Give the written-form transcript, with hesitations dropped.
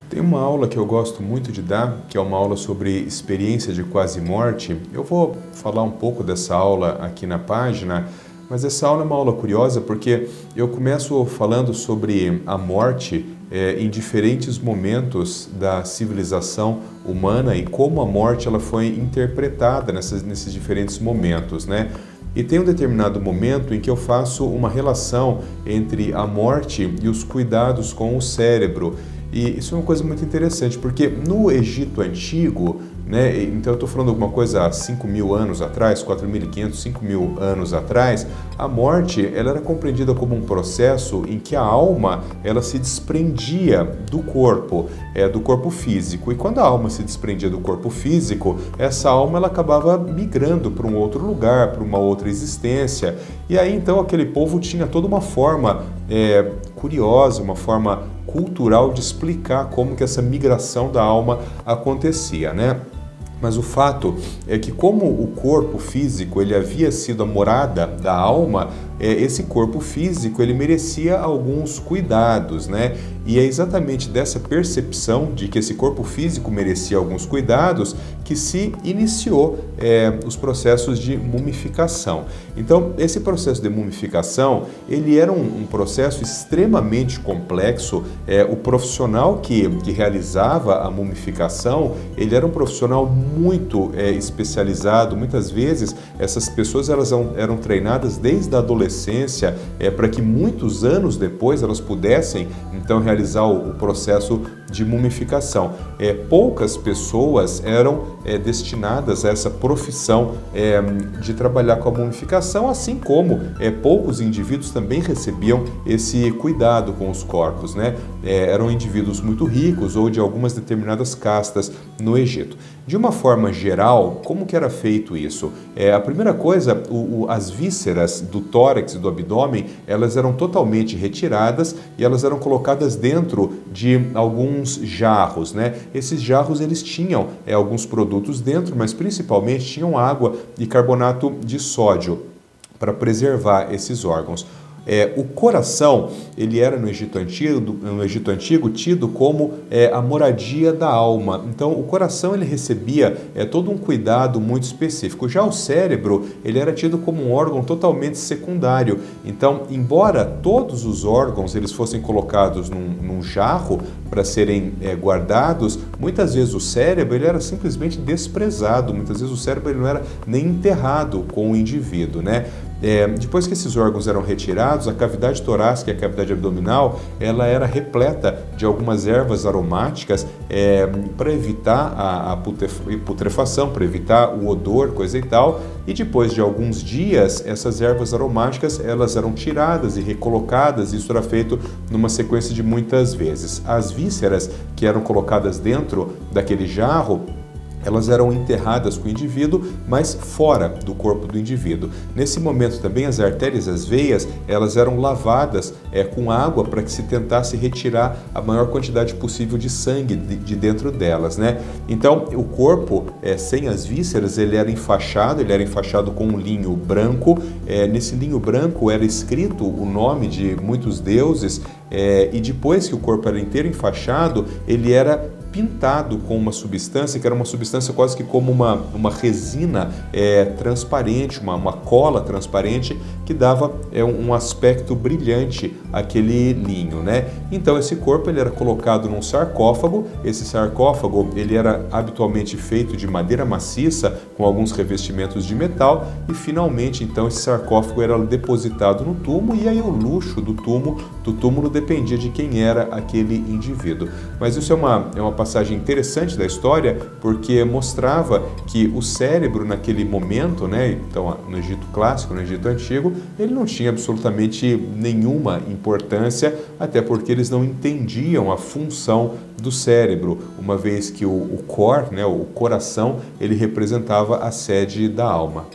Tem uma aula que eu gosto muito de dar, que é uma aula sobre experiência de quase morte. Eu vou falar um pouco dessa aula aqui na página, mas essa aula é uma aula curiosa porque eu começo falando sobre a morte em diferentes momentos da civilização humana e como a morte ela foi interpretada nesses diferentes momentos, né? E tem um determinado momento em que eu faço uma relação entre a morte e os cuidados com o cérebro. E isso é uma coisa muito interessante, porque no Egito Antigo, né, então eu estou falando alguma coisa há 5.000 anos atrás, 4.500, 5.000 anos atrás, a morte ela era compreendida como um processo em que a alma ela se desprendia do corpo físico. E quando a alma se desprendia do corpo físico, essa alma ela acabava migrando para um outro lugar, para uma outra existência. E aí então aquele povo tinha toda uma forma curiosa, uma forma cultural de explicar como que essa migração da alma acontecia, né? Mas o fato é que como o corpo físico ele havia sido a morada da alma, esse corpo físico ele merecia alguns cuidados, né? E é exatamente dessa percepção de que esse corpo físico merecia alguns cuidados que se iniciou os processos de mumificação. Então, esse processo de mumificação, ele era um processo extremamente complexo. O profissional que realizava a mumificação, ele era um profissional muito especializado. Muitas vezes, essas pessoas elas eram treinadas desde a adolescência para que muitos anos depois elas pudessem, então, realizar o processo de mumificação. Poucas pessoas eram destinadas a essa profissão de trabalhar com a mumificação, assim como poucos indivíduos também recebiam esse cuidado com os corpos, né? Eram indivíduos muito ricos ou de algumas determinadas castas no Egito. De uma forma geral, como que era feito isso? A primeira coisa, as vísceras do tórax e do abdômen, elas eram totalmente retiradas e elas eram colocadas dentro de alguns jarros, né? Esses jarros eles tinham alguns produtos dentro, mas principalmente tinham água e carbonato de sódio para preservar esses órgãos. O coração, ele era no Egito Antigo tido como a moradia da alma. Então, o coração ele recebia todo um cuidado muito específico. Já o cérebro, ele era tido como um órgão totalmente secundário. Então, embora todos os órgãos eles fossem colocados num jarro para serem guardados, muitas vezes o cérebro ele era simplesmente desprezado. Muitas vezes o cérebro ele não era nem enterrado com o indivíduo, né? Depois que esses órgãos eram retirados, a cavidade torácica e a cavidade abdominal ela era repleta de algumas ervas aromáticas para evitar a putrefação, para evitar o odor, coisa e tal. E depois de alguns dias, essas ervas aromáticas elas eram tiradas e recolocadas. Isso era feito numa sequência de muitas vezes. As vísceras que eram colocadas dentro daquele jarro, elas eram enterradas com o indivíduo, mas fora do corpo do indivíduo. Nesse momento também as artérias, as veias, elas eram lavadas com água para que se tentasse retirar a maior quantidade possível de sangue de dentro delas, né? Então o corpo sem as vísceras ele era enfaixado com um linho branco. Nesse linho branco era escrito o nome de muitos deuses e depois que o corpo era inteiro enfaixado, ele era pintado com uma substância que era uma substância quase que como uma resina transparente, uma cola transparente que dava um aspecto brilhante àquele linho, né? Então esse corpo ele era colocado num sarcófago. Esse sarcófago ele era habitualmente feito de madeira maciça com alguns revestimentos de metal e finalmente então esse sarcófago era depositado no túmulo e aí o luxo do túmulo dependia de quem era aquele indivíduo. Mas isso é uma passagem interessante da história porque mostrava que o cérebro naquele momento, né, então no Egito clássico, no Egito antigo, ele não tinha absolutamente nenhuma importância, até porque eles não entendiam a função do cérebro, uma vez que o core, né, o coração, ele representava a sede da alma.